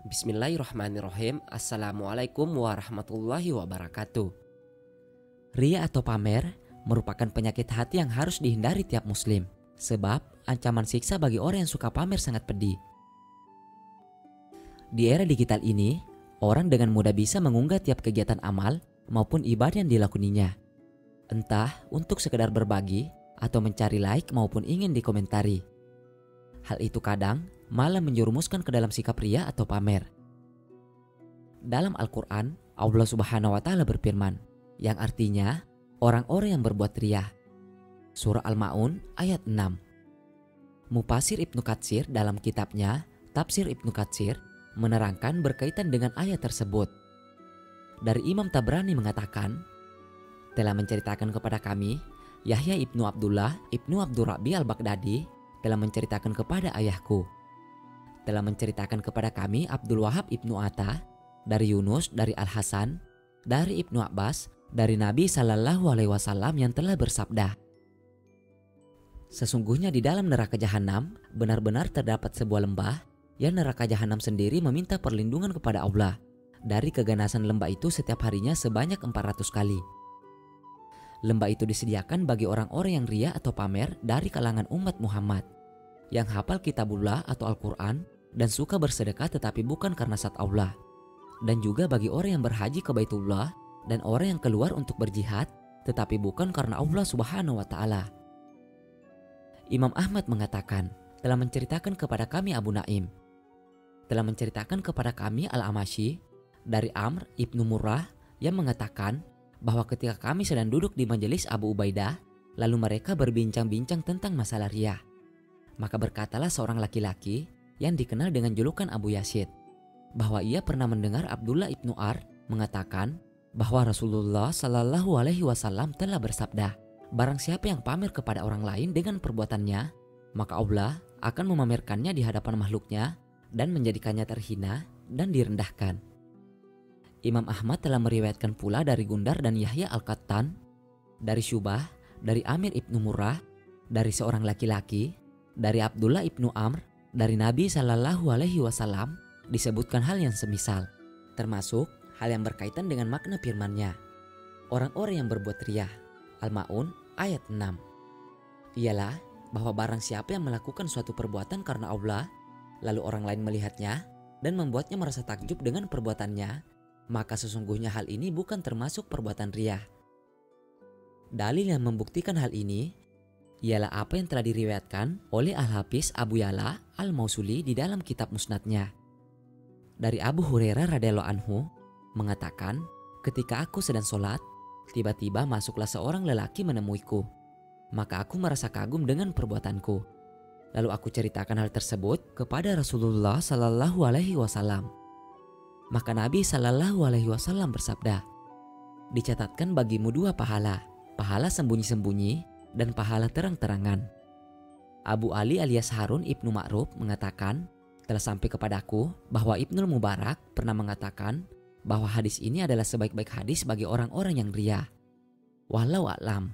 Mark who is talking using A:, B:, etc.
A: Bismillahirrahmanirrahim. Assalamualaikum warahmatullahi wabarakatuh. Ria atau pamer merupakan penyakit hati yang harus dihindari tiap muslim. Sebab ancaman siksa bagi orang yang suka pamer sangat pedih. Di era digital ini, orang dengan mudah bisa mengunggah tiap kegiatan amal maupun ibadah yang dilakoninya. Entah untuk sekedar berbagi atau mencari like maupun ingin dikomentari. Hal itu kadang malah menjerumuskan ke dalam sikap ria atau pamer. Dalam Al-Quran, Allah Subhanahu wa Ta'ala berfirman, yang artinya orang-orang yang berbuat ria. Surah Al-Ma'un ayat 6. Mufasir Ibnu Katsir dalam kitabnya Tafsir Ibnu Katsir menerangkan berkaitan dengan ayat tersebut. Dari Imam Tabrani mengatakan, telah menceritakan kepada kami Yahya ibnu Abdullah ibnu Abdurrabi al-Baghdadi telah menceritakan kepada ayahku. Telah menceritakan kepada kami Abdul Wahab ibnu Atta dari Yunus dari Al-Hasan dari Ibnu Abbas dari Nabi Sallallahu Alaihi Wasallam yang telah bersabda, sesungguhnya di dalam neraka jahanam benar-benar terdapat sebuah lembah yang neraka jahanam sendiri meminta perlindungan kepada Allah dari keganasan lembah itu setiap harinya sebanyak 400 kali. Lembah itu disediakan bagi orang-orang yang ria atau pamer dari kalangan umat Muhammad yang hafal kitabullah atau Al-Quran dan suka bersedekah tetapi bukan karena zat Allah, dan juga bagi orang yang berhaji ke Baitullah dan orang yang keluar untuk berjihad tetapi bukan karena Allah Subhanahu wa Ta'ala. Imam Ahmad mengatakan, telah menceritakan kepada kami Abu Naim, telah menceritakan kepada kami Al-Amashi dari Amr ibnu Murrah yang mengatakan bahwa ketika kami sedang duduk di majelis Abu Ubaidah, lalu mereka berbincang-bincang tentang masalah ria. Maka berkatalah seorang laki-laki yang dikenal dengan julukan Abu Yazid, bahwa ia pernah mendengar Abdullah ibnu Ar mengatakan bahwa Rasulullah Sallallahu Alaihi Wasallam telah bersabda, barang siapa yang pamer kepada orang lain dengan perbuatannya, maka Allah akan memamerkannya di hadapan makhluknya dan menjadikannya terhina dan direndahkan. Imam Ahmad telah meriwayatkan pula dari Gundar dan Yahya Al-Qattan, dari Syubah, dari Amir ibnu Murrah, dari seorang laki-laki, dari Abdullah ibnu Amr, dari Nabi Sallallahu Alaihi Wasallam disebutkan hal yang semisal, termasuk hal yang berkaitan dengan makna firman-Nya. Orang-orang yang berbuat ria, Al-Ma'un ayat 6. Ialah bahwa barang siapa yang melakukan suatu perbuatan karena Allah, lalu orang lain melihatnya dan membuatnya merasa takjub dengan perbuatannya, maka sesungguhnya hal ini bukan termasuk perbuatan ria. Dalil yang membuktikan hal ini ialah apa yang telah diriwayatkan oleh Al-Hafiz Abu Ya'la Al-Mausuli di dalam kitab musnadnya. Dari Abu Hurairah radhiyallahu anhu mengatakan, ketika aku sedang sholat, tiba-tiba masuklah seorang lelaki menemuiku. Maka aku merasa kagum dengan perbuatanku. Lalu aku ceritakan hal tersebut kepada Rasulullah Sallallahu Alaihi Wasallam. Maka Nabi Sallallahu Alaihi Wasallam bersabda, dicatatkan bagimu 2 pahala, pahala sembunyi-sembunyi dan pahala terang-terangan. Abu Ali alias Harun ibnu Ma'ruf mengatakan, telah sampai kepadaku bahwa Ibnul Mubarak pernah mengatakan bahwa hadis ini adalah sebaik-baik hadis bagi orang-orang yang ria. Wallahu a'lam.